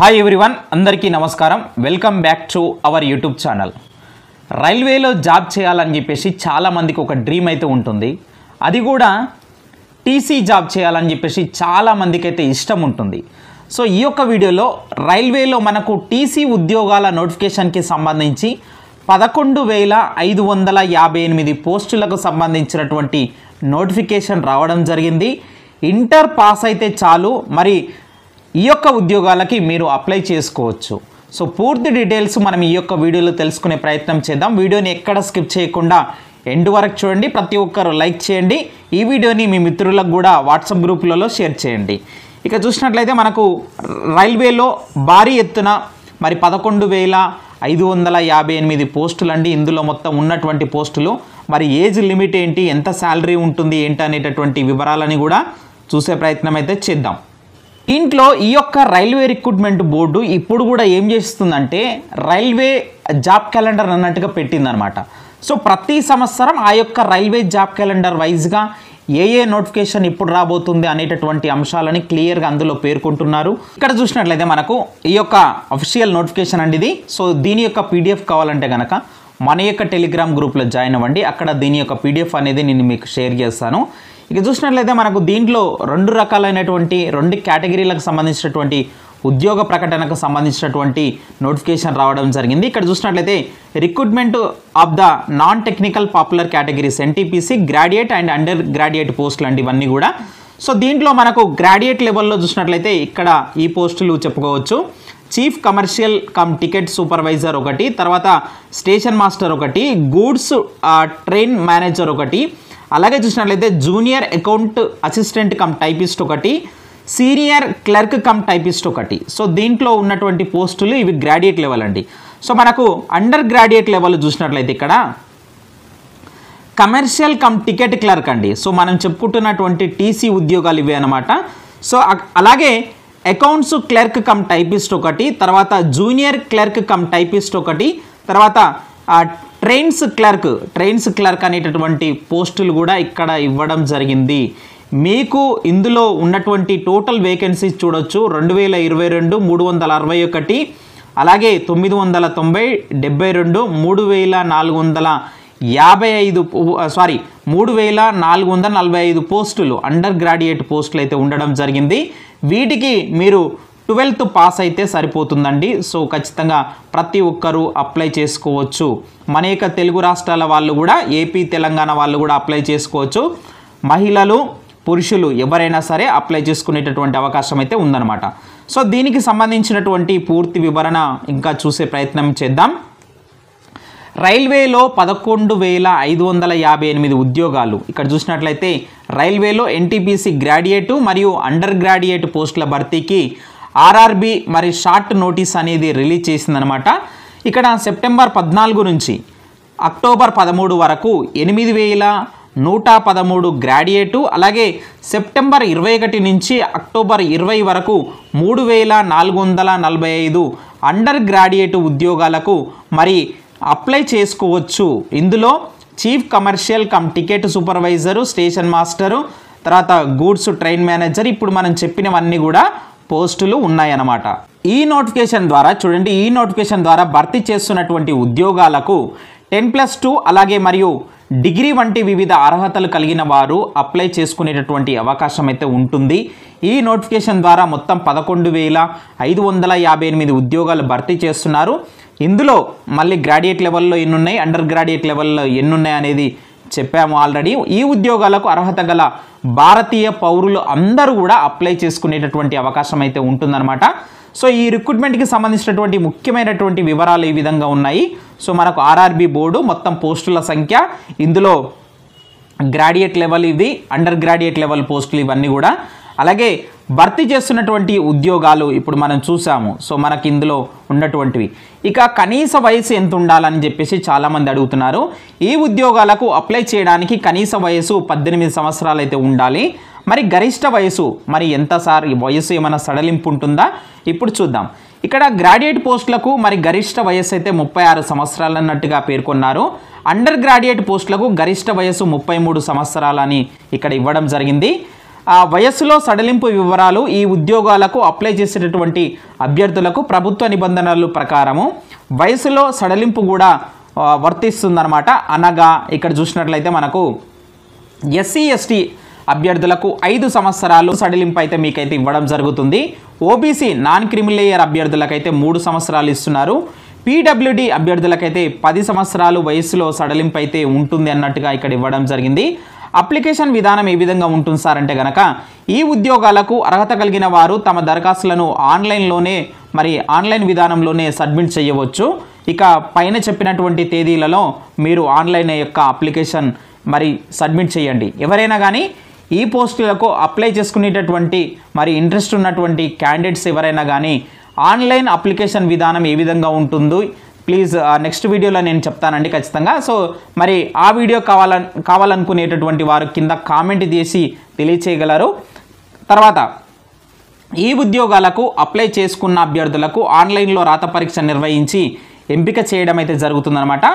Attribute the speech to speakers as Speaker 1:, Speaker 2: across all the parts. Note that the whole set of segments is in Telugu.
Speaker 1: హాయ్ ఎవ్రీవన్, అందరికీ నమస్కారం. Welcome back to our YouTube channel. రైల్వేలో జాబ్ చేయాలని చెప్పేసి చాలామందికి ఒక డ్రీమ్ అయితే ఉంటుంది. అది కూడా టీసీ జాబ్ చేయాలని చెప్పేసి చాలామందికి అయితే ఇష్టం ఉంటుంది. సో ఈ యొక్క వీడియోలో రైల్వేలో మనకు టీసీ ఉద్యోగాల నోటిఫికేషన్కి సంబంధించి 11,558 పోస్టులకు సంబంధించినటువంటి నోటిఫికేషన్ రావడం జరిగింది. ఇంటర్ పాస్ అయితే చాలు, మరి ఈ యొక్క ఉద్యోగాలకి మీరు అప్లై చేసుకోవచ్చు. సో పూర్తి డీటెయిల్స్ మనం ఈ యొక్క వీడియోలో తెలుసుకునే ప్రయత్నం చేద్దాం. వీడియోని ఎక్కడ స్కిప్ చేయకుండా ఎండ్ వరకు చూడండి. ప్రతి ఒక్కరు లైక్ చేయండి. ఈ వీడియోని మీ మిత్రులకు కూడా వాట్సాప్ గ్రూపులలో షేర్ చేయండి. ఇక చూసినట్లయితే మనకు రైల్వేలో భారీ ఎత్తున మరి 11,558 పోస్టులు అండి. ఇందులో మొత్తం ఉన్నటువంటి పోస్టులు, మరి ఏజ్ లిమిట్ ఏంటి, ఎంత శాలరీ ఉంటుంది ఏంటి అనేటటువంటి వివరాలని కూడా చూసే ప్రయత్నం అయితే చేద్దాం. ఇంట్లో ఈ యొక్క రైల్వే రిక్రూట్మెంట్ బోర్డు ఇప్పుడు కూడా ఏం చేస్తుందంటే రైల్వే జాబ్ క్యాలెండర్ అన్నట్టుగా పెట్టిందనమాట. సో ప్రతి సంవత్సరం ఆ యొక్క రైల్వే జాబ్ క్యాలెండర్ వైజ్గా ఏ నోటిఫికేషన్ ఇప్పుడు రాబోతుంది అనేటటువంటి అంశాలని క్లియర్గా అందులో పేర్కొంటున్నారు. ఇక్కడ చూసినట్లయితే మనకు ఈ యొక్క అఫీషియల్ నోటిఫికేషన్ అండి ఇది. సో దీని యొక్క పీడిఎఫ్ కావాలంటే కనుక మన యొక్క టెలిగ్రామ్ గ్రూప్లో జాయిన్ అవ్వండి. అక్కడ దీని యొక్క పీడిఎఫ్ అనేది నేను మీకు షేర్ చేస్తాను. ఇక చూసినట్లయితే మనకు దీంట్లో రెండు కేటగిరీలకు సంబంధించినటువంటి ఉద్యోగ ప్రకటనకు సంబంధించినటువంటి నోటిఫికేషన్ రావడం జరిగింది. ఇక్కడ చూసినట్లయితే recruitment of the non technical popular categories NTPC graduate and under graduate పోస్టులు అండి ఇవన్నీ కూడా. సో దీంట్లో మనకు గ్రాడ్యుయేట్ లెవెల్లో చూసినట్లయితే ఇక్కడ ఈ పోస్టులు చెప్పుకోవచ్చు. Chief commercial come ticket supervisor ఒకటి, తర్వాత స్టేషన్ మాస్టర్ ఒకటి, గూడ్స్ ట్రైన్ మేనేజర్ ఒకటి, అలాగే చూసినట్లయితే junior account assistant cum typist ఒకటి, సీనియర్ క్లర్క్ కమ్ టైపిస్ట్ ఒకటి. సో దీంట్లో ఉన్నటువంటి పోస్టులు ఇవి గ్రాడ్యుయేట్ లెవెల్ అండి. సో మనకు అండర్ గ్రాడ్యుయేట్ లెవెల్ చూసినట్లయితే ఇక్కడ కమర్షియల్ కమ్ టికెట్ క్లర్క్ అండి. సో మనం చెప్పుకుంటున్నటువంటి టీసీ ఉద్యోగాలు ఇవే అనమాట. సో అలాగే అకౌంట్స్ క్లర్క్ కమ్ టైపిస్ట్ ఒకటి, తర్వాత జూనియర్ క్లర్క్ కమ్ టైపిస్ట్ ఒకటి, తర్వాత ట్రైన్స్ క్లర్క్ అనేటటువంటి పోస్టులు కూడా ఇక్కడ ఇవ్వడం జరిగింది. మీకు ఇందులో ఉన్నటువంటి టోటల్ వేకెన్సీస్ చూడొచ్చు 2022 361, అలాగే 990, 72, 3,445 పోస్టులు అండర్ గ్రాడ్యుయేట్ పోస్టులు అయితే ఉండడం జరిగింది. వీటికి మీరు 12th పాస్ అయితే సరిపోతుందండి. సో ఖచ్చితంగా ప్రతి ఒక్కరూ అప్లై చేసుకోవచ్చు. మన యొక్క తెలుగు రాష్ట్రాల వాళ్ళు కూడా, ఏపీ తెలంగాణ వాళ్ళు కూడా అప్లై చేసుకోవచ్చు. మహిళలు పురుషులు ఎవరైనా సరే అప్లై చేసుకునేటటువంటి అవకాశం అయితే ఉందన్నమాట. సో దీనికి సంబంధించినటువంటి పూర్తి వివరణ ఇంకా చూసే ప్రయత్నం చేద్దాం. రైల్వేలో 11,558 ఉద్యోగాలు. ఇక్కడ చూసినట్లయితే రైల్వేలో ఎన్టీపీసీ గ్రాడ్యుయేట్ మరియు అండర్ గ్రాడ్యుయేట్ పోస్టుల భర్తీకి ఆర్ఆర్బి మరి షార్ట్ నోటీస్ అనేది రిలీజ్ చేసిందనమాట. ఇక్కడ సెప్టెంబర్ 14 నుంచి అక్టోబర్ 13 వరకు 8,113 గ్రాడ్యుయేటు, అలాగే సెప్టెంబర్ 21 నుంచి అక్టోబర్ 20 వరకు 3,445 అండర్ గ్రాడ్యుయేట్ ఉద్యోగాలకు మరి అప్లై చేసుకోవచ్చు. ఇందులో chief commercial come ticket supervisor, station master, తర్వాత గూడ్స్ ట్రైన్ మేనేజర్, ఇప్పుడు మనం చెప్పినవన్నీ కూడా పోస్టులు ఉన్నాయన్నమాట. ఈ నోటిఫికేషన్ ద్వారా భర్తీ చేస్తున్నటువంటి ఉద్యోగాలకు 10+2 అలాగే మరియు డిగ్రీ వంటి వివిధ అర్హతలు కలిగిన వారు అప్లై చేసుకునేటటువంటి అవకాశం అయితే ఉంటుంది. ఈ నోటిఫికేషన్ ద్వారా మొత్తం 11,558 ఉద్యోగాలు భర్తీ చేస్తున్నారు. ఇందులో మళ్ళీ గ్రాడ్యుయేట్ లెవెల్లో ఎన్ని ఉన్నాయి, అండర్ గ్రాడ్యుయేట్ లెవెల్లో ఎన్ని ఉన్నాయి అనేది చెప్పాము ఆల్రెడీ. ఈ ఉద్యోగాలకు అర్హత గల భారతీయ పౌరులు అందరూ కూడా అప్లై చేసుకునేటటువంటి అవకాశం అయితే ఉంటుందన్నమాట. సో ఈ రిక్రూట్మెంట్కి సంబంధించినటువంటి ముఖ్యమైనటువంటి వివరాలు ఈ విధంగా ఉన్నాయి. సో మనకు ఆర్ఆర్బి బోర్డు మొత్తం పోస్టుల సంఖ్య, ఇందులో గ్రాడ్యుయేట్ లెవెల్ ఇది, అండర్ గ్రాడ్యుయేట్ లెవెల్ పోస్టులు ఇవన్నీ కూడా, అలాగే భర్తీ చేస్తున్నటువంటి ఉద్యోగాలు ఇప్పుడు మనం చూసాము. సో మనకి ఇందులో ఉన్నటువంటివి. ఇక కనీస వయసు ఎంత ఉండాలని చెప్పేసి చాలామంది అడుగుతున్నారు. ఈ ఉద్యోగాలకు అప్లై చేయడానికి కనీస వయసు 18 సంవత్సరాలు అయితే ఉండాలి. మరి గరిష్ట వయసు మరి ఎంత సార్, ఈ వయసు ఏమైనా సడలింపు ఉంటుందా? ఇప్పుడు చూద్దాం. ఇక్కడ గ్రాడ్యుయేట్ పోస్టులకు మరి గరిష్ట వయసు అయితే 36 సంవత్సరాలు అన్నట్టుగా పేర్కొన్నారు. అండర్ గ్రాడ్యుయేట్ పోస్టులకు గరిష్ట వయసు 33 సంవత్సరాలని ఇక్కడ ఇవ్వడం జరిగింది. వయస్సులో సడలింపు వివరాలు ఈ ఉద్యోగాలకు అప్లై చేసేటటువంటి అభ్యర్థులకు ప్రభుత్వ నిబంధనల ప్రకారము వయసులో సడలింపు కూడా వర్తిస్తుందన్నమాట. అనగా ఇక్కడ చూసినట్లయితే మనకు ఎస్సీ ఎస్టీ అభ్యర్థులకు 5 సంవత్సరాలు సడలింపు అయితే మీకైతే ఇవ్వడం జరుగుతుంది. ఓబీసీ నాన్ క్రిమిలేయర్ అభ్యర్థులకైతే 3 సంవత్సరాలు ఇస్తున్నారు. పీడబ్ల్యూడి అభ్యర్థులకైతే 10 సంవత్సరాలు వయసులో సడలింపు అయితే ఉంటుంది అన్నట్టుగా ఇక్కడ ఇవ్వడం జరిగింది. అప్లికేషన్ విధానం ఏ విధంగా ఉంటుంది సార్ అంటే కనుక ఈ ఉద్యోగాలకు అర్హత కలిగిన వారు తమ దరఖాస్తులను ఆన్లైన్ విధానంలోనే సబ్మిట్ చేయవచ్చు. ఇక పైన చెప్పినటువంటి తేదీలలో మీరు ఆన్లైన్ యొక్క అప్లికేషన్ సబ్మిట్ చేయండి. ఎవరైనా కానీ ఈ పోస్టులకు అప్లై చేసుకునేటటువంటి ఇంట్రెస్ట్ ఉన్నటువంటి క్యాండిడేట్స్ ఎవరైనా కానీ ఆన్లైన్ అప్లికేషన్ విధానం ఏ విధంగా ఉంటుందో ప్లీజ్ నెక్స్ట్ వీడియోలో నేను చెప్తానండి ఖచ్చితంగా. సో ఆ వీడియో కావాలనుకునేటటువంటి వారు కింద కామెంట్ చేసి తెలియచేయగలరు. తర్వాత ఈ ఉద్యోగాలకు అప్లై చేసుకున్న అభ్యర్థులకు ఆన్లైన్లో రాత పరీక్ష నిర్వహించి ఎంపిక చేయడం అయితే జరుగుతుందన్నమాట.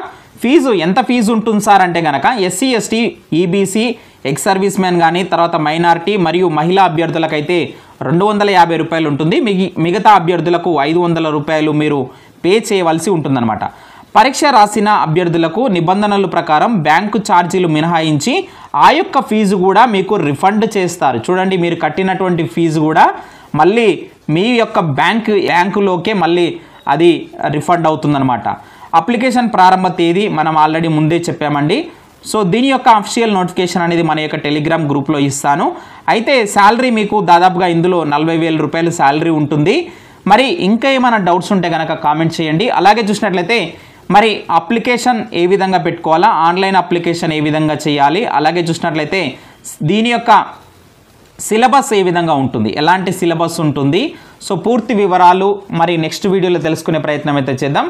Speaker 1: ఎంత ఫీజు ఉంటుంది సార్ అంటే కనుక SC ST EBC ex service man కానీ తర్వాత మైనారిటీ మరియు మహిళా అభ్యర్థులకైతే 250 రూపాయలు ఉంటుంది. మిగతా అభ్యర్థులకు 500 రూపాయలు మీరు పే చేయవలసి ఉంటుందన్నమాట. పరీక్ష రాసిన అభ్యర్థులకు నిబంధనల ప్రకారం బ్యాంకు ఛార్జీలు మినహాయించి ఆ యొక్క ఫీజు కూడా మీకు రిఫండ్ చేస్తారు. చూడండి, మీరు కట్టినటువంటి ఫీజు కూడా మళ్ళీ మీ యొక్క బ్యాంకులోకే మళ్ళీ అది రిఫండ్ అవుతుందన్నమాట. అప్లికేషన్ ప్రారంభ తేదీ మనం ఆల్రెడీ ముందే చెప్పామండి. సో దీని యొక్క అఫీషియల్ నోటిఫికేషన్ అనేది మన యొక్క టెలిగ్రామ్ గ్రూప్లో ఇస్తాను. అయితే శాలరీ మీకు దాదాపుగా ఇందులో 40,000 రూపాయలు శాలరీ ఉంటుంది. ఇంకా ఏమైనా డౌట్స్ ఉంటే కనుక కామెంట్ చేయండి. అలాగే చూసినట్లయితే అప్లికేషన్ ఏ విధంగా పెట్టుకోవాలా, ఆన్లైన్ అప్లికేషన్ ఏ విధంగా చేయాలి, అలాగే చూసినట్లయితే దీని యొక్క సిలబస్ ఏ విధంగా ఉంటుంది, ఎలాంటి సిలబస్ ఉంటుంది, సో పూర్తి వివరాలు నెక్స్ట్ వీడియోలో తెలుసుకునే ప్రయత్నం అయితే చేద్దాం.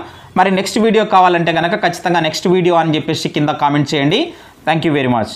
Speaker 1: నెక్స్ట్ వీడియో కావాలంటే కనుక ఖచ్చితంగా నెక్స్ట్ వీడియో అని చెప్పేసి కింద కామెంట్ చేయండి. Thank you very much.